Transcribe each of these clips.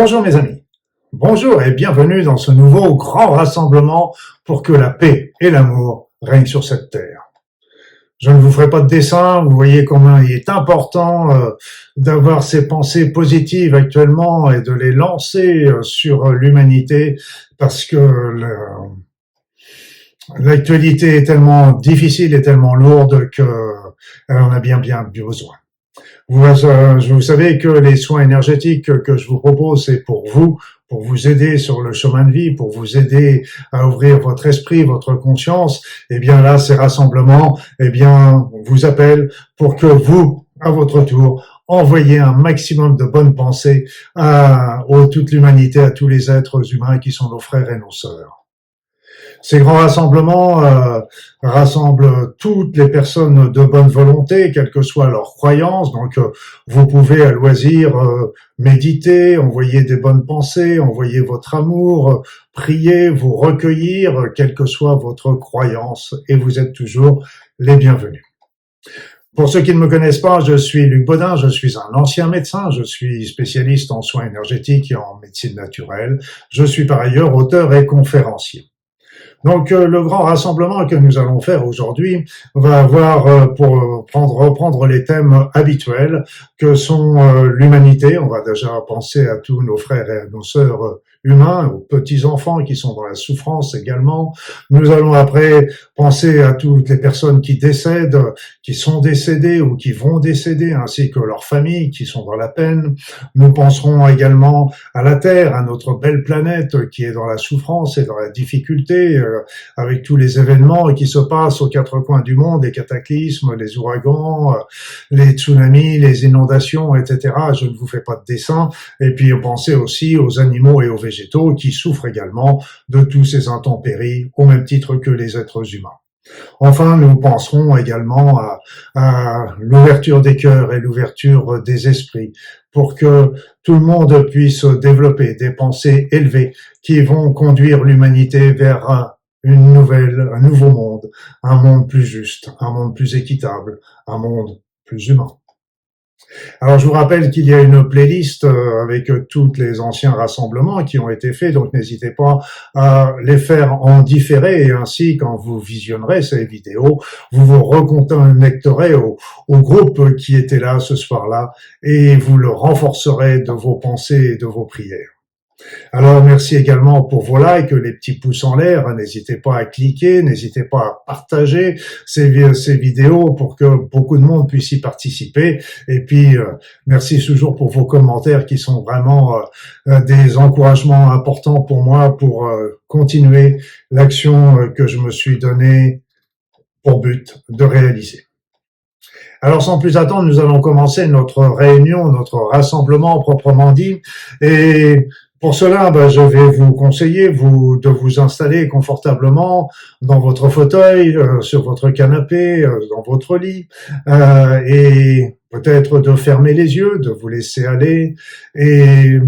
Bonjour mes amis, bonjour et bienvenue dans ce nouveau grand rassemblement pour que la paix et l'amour règnent sur cette terre. Je ne vous ferai pas de dessin, vous voyez combien il est important d'avoir ces pensées positives actuellement et de les lancer sur l'humanité parce que l'actualité est tellement difficile et tellement lourde qu'elle en a bien besoin. Vous savez que les soins énergétiques que je vous propose, c'est pour vous aider sur le chemin de vie, pour vous aider à ouvrir votre esprit, votre conscience. Eh bien là, ces rassemblements, eh bien, vous appellent pour que vous, à votre tour, envoyez un maximum de bonnes pensées à toute l'humanité, à tous les êtres humains qui sont nos frères et nos sœurs. Ces grands rassemblements rassemblent toutes les personnes de bonne volonté, quelle que soit leur croyance. Donc, vous pouvez à loisir méditer, envoyer des bonnes pensées, envoyer votre amour, prier, vous recueillir, quelle que soit votre croyance, et vous êtes toujours les bienvenus. Pour ceux qui ne me connaissent pas, je suis Luc Baudin, je suis un ancien médecin, je suis spécialiste en soins énergétiques et en médecine naturelle. Je suis par ailleurs auteur et conférencier. Donc le grand rassemblement que nous allons faire aujourd'hui va avoir pour reprendre les thèmes habituels que sont l'humanité. On va déjà penser à tous nos frères et à nos sœurs humains, aux petits-enfants qui sont dans la souffrance également. Nous allons après penser à toutes les personnes qui décèdent, qui sont décédées ou qui vont décéder, ainsi que leurs familles qui sont dans la peine. Nous penserons également à la Terre, à notre belle planète qui est dans la souffrance et dans la difficulté, avec tous les événements qui se passent aux quatre coins du monde, les cataclysmes, les ouragans, les tsunamis, les inondations, etc. Je ne vous fais pas de dessin. Et puis pensez aussi aux animaux et aux végétaux qui souffrent également de tous ces intempéries au même titre que les êtres humains. Enfin, nous penserons également à l'ouverture des cœurs et l'ouverture des esprits pour que tout le monde puisse développer des pensées élevées qui vont conduire l'humanité vers un nouveau monde, un monde plus juste, un monde plus équitable, un monde plus humain. Alors je vous rappelle qu'il y a une playlist avec tous les anciens rassemblements qui ont été faits, donc n'hésitez pas à les faire en différé et ainsi quand vous visionnerez ces vidéos, vous vous reconnecterez au groupe qui était là ce soir-là et vous le renforcerez de vos pensées et de vos prières. Alors merci également pour vos likes, les petits pouces en l'air, n'hésitez pas à cliquer, n'hésitez pas à partager ces vidéos pour que beaucoup de monde puisse y participer. Et puis merci toujours pour vos commentaires qui sont vraiment des encouragements importants pour moi pour continuer l'action que je me suis donnée pour but de réaliser. Alors sans plus attendre, nous allons commencer notre réunion, notre rassemblement proprement dit. Et pour cela, je vais vous conseiller de vous installer confortablement dans votre fauteuil, sur votre canapé, dans votre lit, et peut-être de fermer les yeux, de vous laisser aller et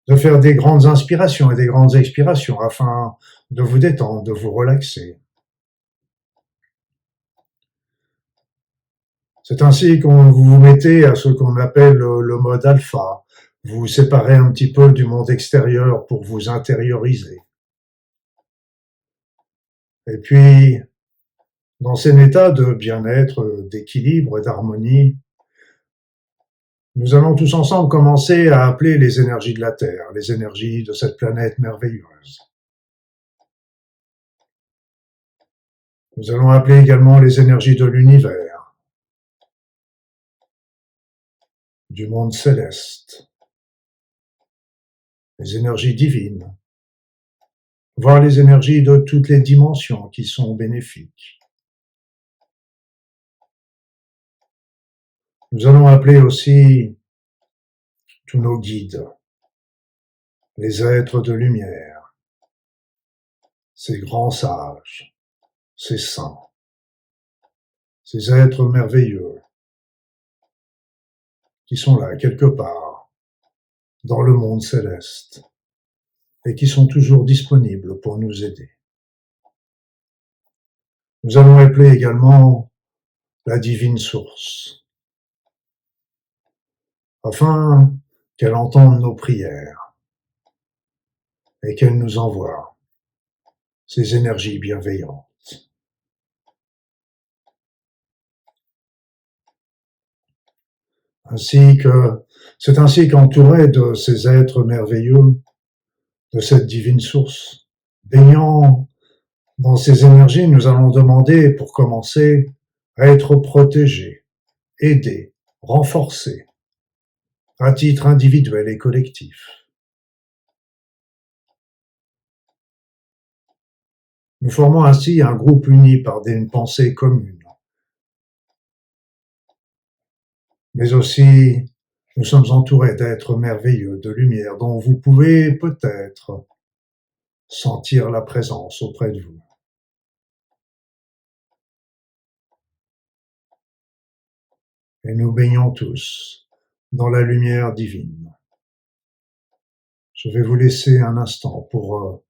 de faire des grandes inspirations et des grandes expirations afin de vous détendre, de vous relaxer. C'est ainsi qu'on vous mettez à ce qu'on appelle le mode alpha. Vous vous séparez un petit peu du monde extérieur pour vous intérioriser. Et puis, dans cet état de bien-être, d'équilibre et d'harmonie, nous allons tous ensemble commencer à appeler les énergies de la Terre, les énergies de cette planète merveilleuse. Nous allons appeler également les énergies de l'univers, du monde céleste, les énergies divines, voire les énergies de toutes les dimensions qui sont bénéfiques. Nous allons appeler aussi tous nos guides, les êtres de lumière, ces grands sages, ces saints, ces êtres merveilleux qui sont là quelque part dans le monde céleste et qui sont toujours disponibles pour nous aider. Nous allons appeler également la divine source, afin qu'elle entende nos prières et qu'elle nous envoie ses énergies bienveillantes. C'est ainsi qu'entouré de ces êtres merveilleux, de cette divine source, baignant dans ces énergies, nous allons demander, pour commencer, à être protégés, aidés, renforcés, à titre individuel et collectif. Nous formons ainsi un groupe uni par une pensée commune. Mais aussi, nous sommes entourés d'êtres merveilleux, de lumière, dont vous pouvez peut-être sentir la présence auprès de vous. Et nous baignons tous dans la lumière divine. Je vais vous laisser un instant pour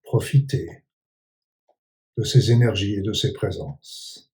profiter de ces énergies et de ces présences.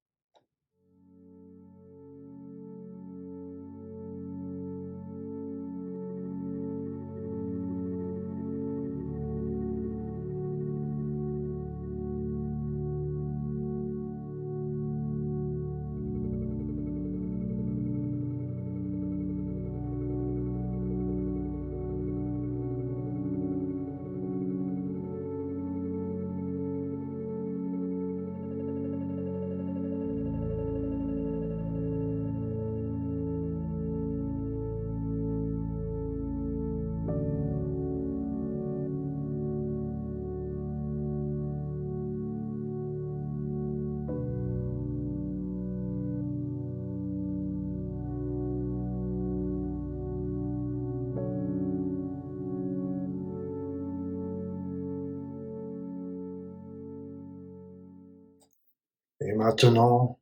Et maintenant,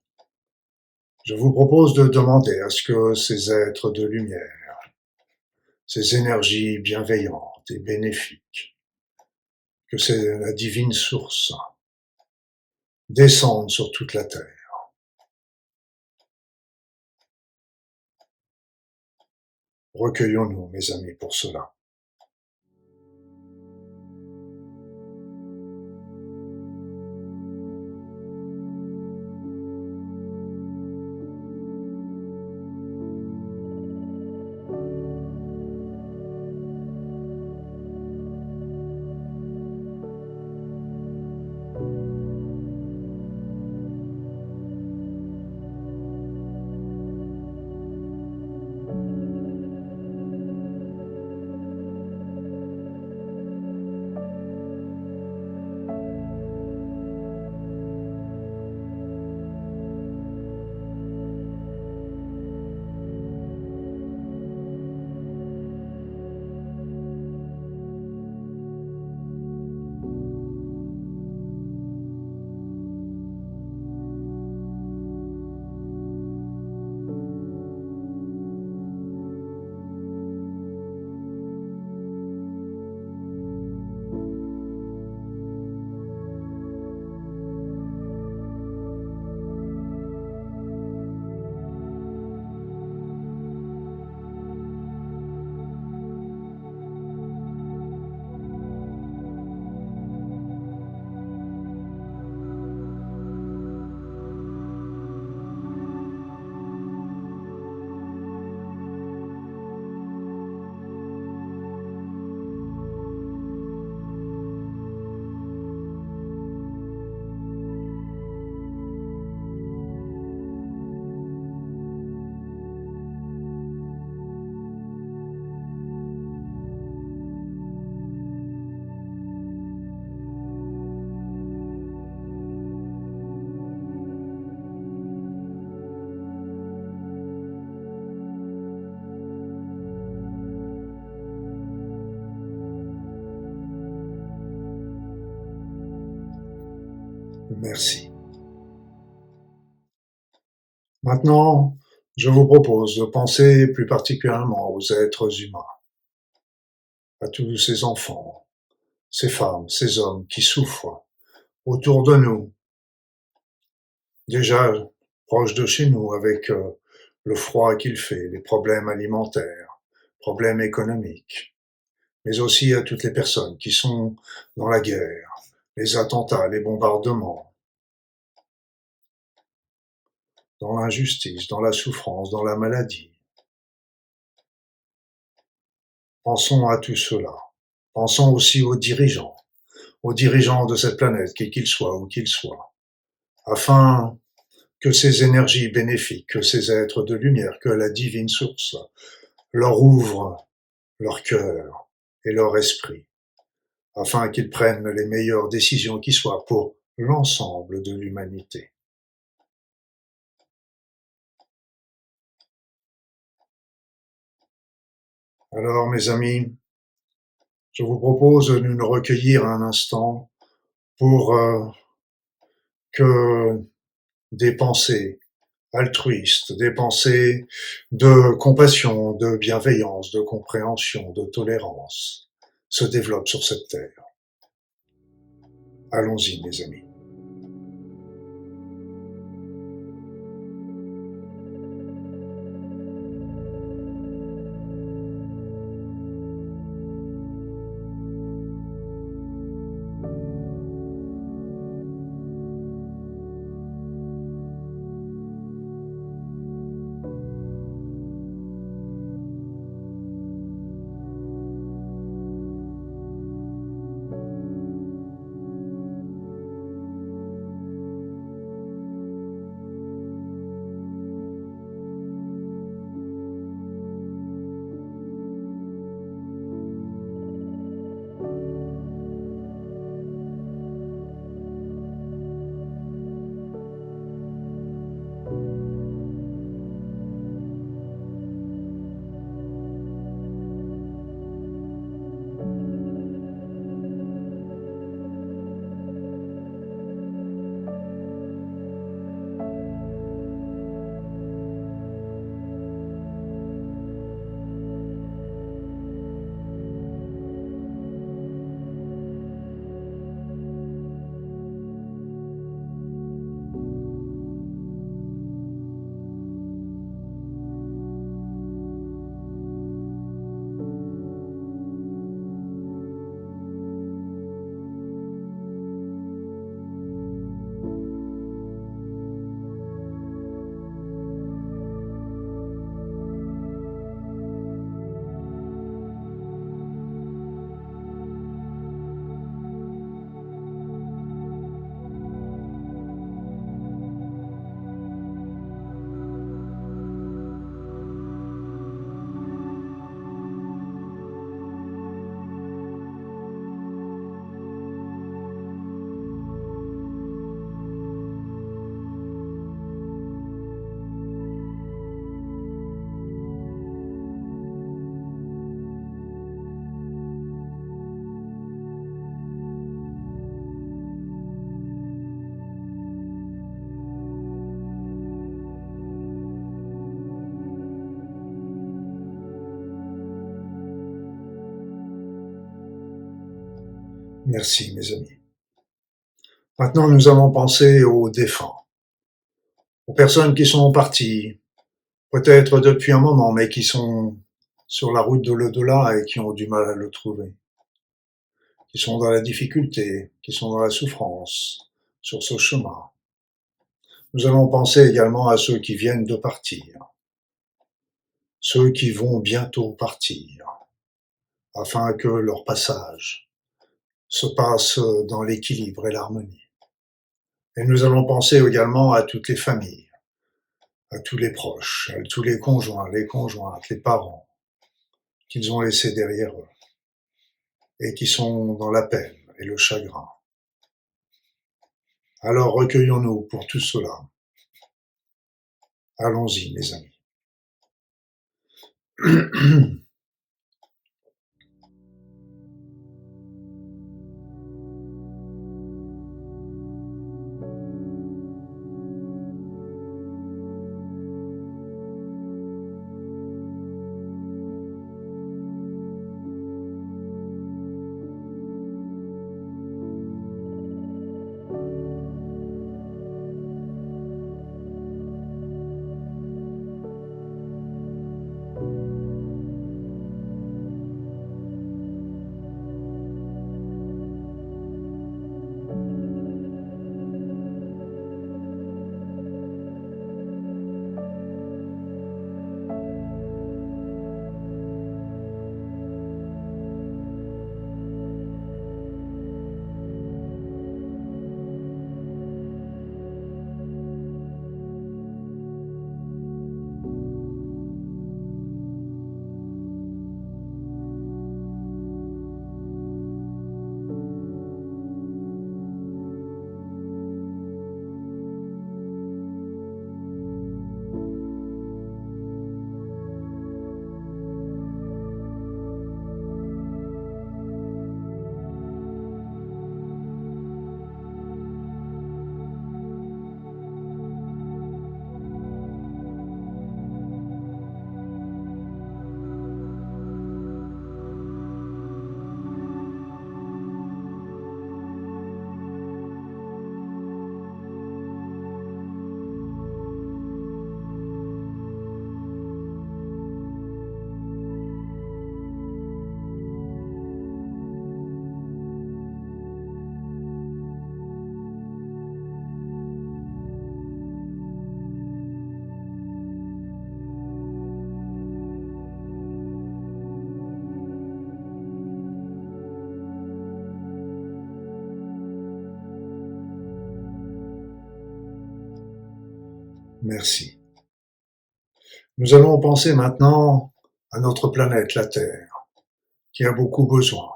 je vous propose de demander à ce que ces êtres de lumière, ces énergies bienveillantes et bénéfiques, que c'est la divine source, descendent sur toute la terre. Recueillons-nous, mes amis, pour cela. Merci. Maintenant, je vous propose de penser plus particulièrement aux êtres humains, à tous ces enfants, ces femmes, ces hommes qui souffrent autour de nous, déjà proches de chez nous avec le froid qu'il fait, les problèmes alimentaires, problèmes économiques, mais aussi à toutes les personnes qui sont dans la guerre, les attentats, les bombardements, dans l'injustice, dans la souffrance, dans la maladie. Pensons à tout cela. Pensons aussi aux dirigeants de cette planète, quels qu'ils soient, où qu'ils soient, afin que ces énergies bénéfiques, que ces êtres de lumière, que la divine source leur ouvre leur cœur et leur esprit, afin qu'ils prennent les meilleures décisions qui soient pour l'ensemble de l'humanité. Alors, mes amis, je vous propose de nous recueillir un instant pour que des pensées altruistes, des pensées de compassion, de bienveillance, de compréhension, de tolérance se développent sur cette terre. Allons-y, mes amis. Merci, mes amis. Maintenant, nous allons penser aux défunts, aux personnes qui sont parties, peut-être depuis un moment, mais qui sont sur la route de l'au-delà et qui ont du mal à le trouver, qui sont dans la difficulté, qui sont dans la souffrance, sur ce chemin. Nous allons penser également à ceux qui viennent de partir, ceux qui vont bientôt partir, afin que leur passage se passe dans l'équilibre et l'harmonie. Et nous allons penser également à toutes les familles, à tous les proches, à tous les conjoints, les conjointes, les parents qu'ils ont laissés derrière eux et qui sont dans la peine et le chagrin. Alors recueillons-nous pour tout cela. Allons-y, mes amis. Merci. Nous allons penser maintenant à notre planète, la Terre, qui a beaucoup besoin.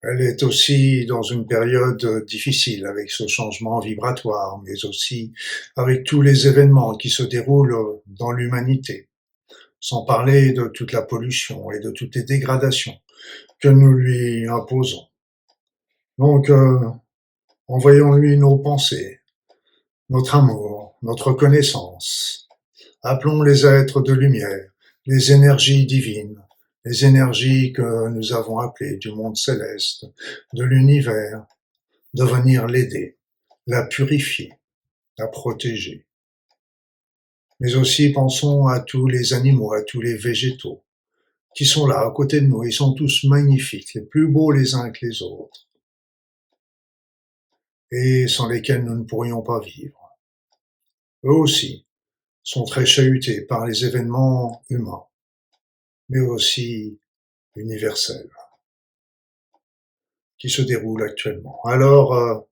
Elle est aussi dans une période difficile avec ce changement vibratoire, mais aussi avec tous les événements qui se déroulent dans l'humanité, sans parler de toute la pollution et de toutes les dégradations que nous lui imposons. Donc, envoyons-lui nos pensées, notre amour, notre connaissance. Appelons les êtres de lumière, les énergies divines, les énergies que nous avons appelées du monde céleste, de l'univers, de venir l'aider, la purifier, la protéger. Mais aussi pensons à tous les animaux, à tous les végétaux qui sont là à côté de nous. Ils sont tous magnifiques, les plus beaux les uns que les autres, et sans lesquels nous ne pourrions pas vivre. Eux aussi sont très chahutés par les événements humains, mais aussi universels, qui se déroulent actuellement. Alors,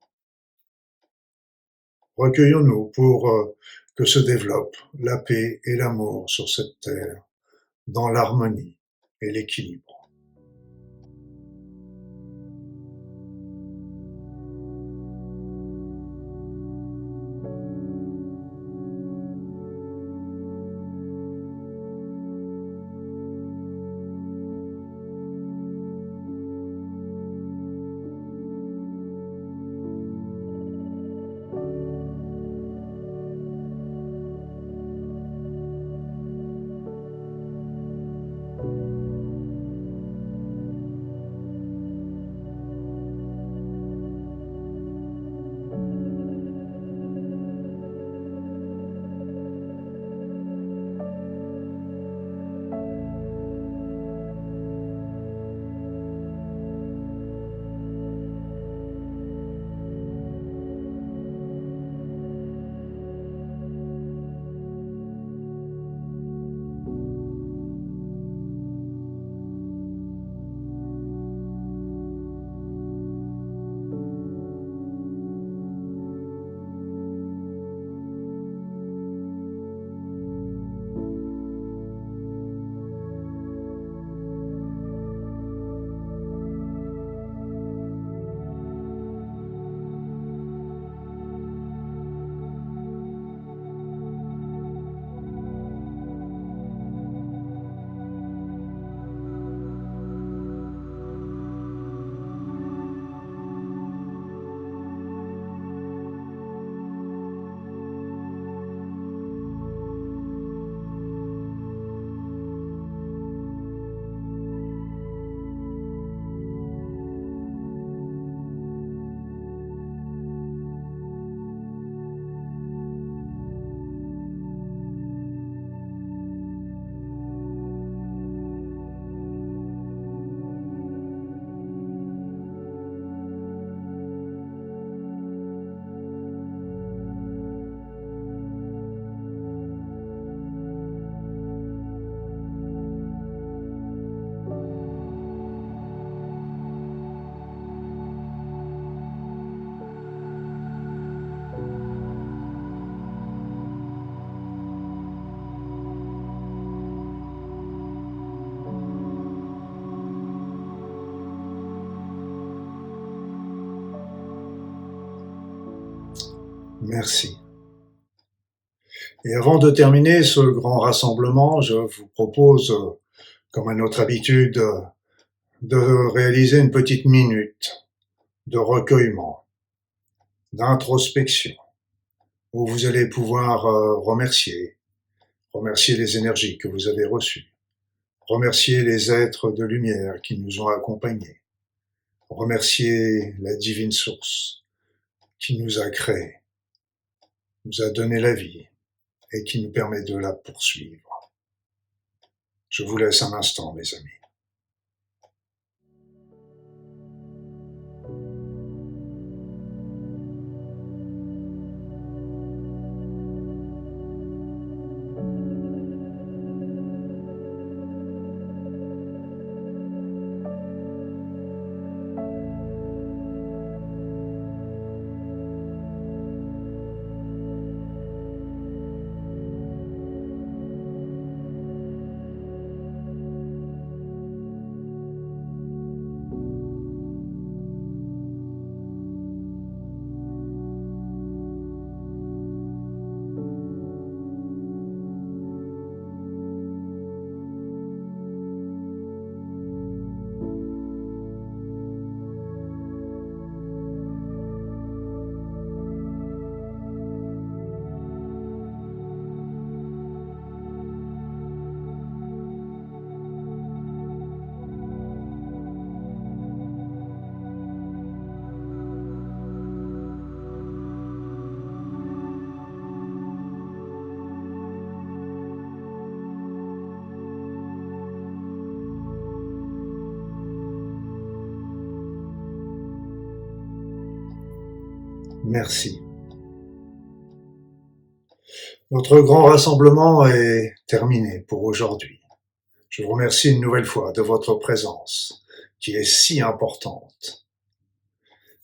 recueillons-nous pour que se développe la paix et l'amour sur cette terre, dans l'harmonie et l'équilibre. Merci. Et avant de terminer ce grand rassemblement, je vous propose, comme à notre habitude, de réaliser une petite minute de recueillement, d'introspection, où vous allez pouvoir remercier les énergies que vous avez reçues, remercier les êtres de lumière qui nous ont accompagnés, remercier la divine source qui nous a créés, nous a donné la vie et qui nous permet de la poursuivre. Je vous laisse un instant, mes amis. Merci. Notre grand rassemblement est terminé pour aujourd'hui. Je vous remercie une nouvelle fois de votre présence, qui est si importante.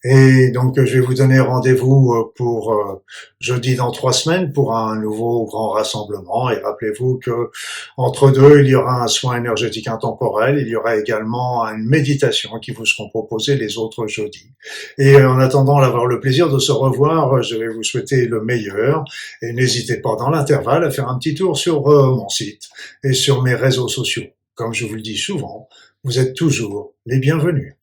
Et donc, je vais vous donner rendez-vous pour jeudi dans 3 semaines pour un nouveau grand rassemblement. Et rappelez-vous que entre deux, il y aura un soin énergétique intemporel. Il y aura également une méditation qui vous seront proposées les autres jeudis. Et en attendant d'avoir le plaisir de se revoir, je vais vous souhaiter le meilleur. Et n'hésitez pas dans l'intervalle à faire un petit tour sur mon site et sur mes réseaux sociaux. Comme je vous le dis souvent, vous êtes toujours les bienvenus.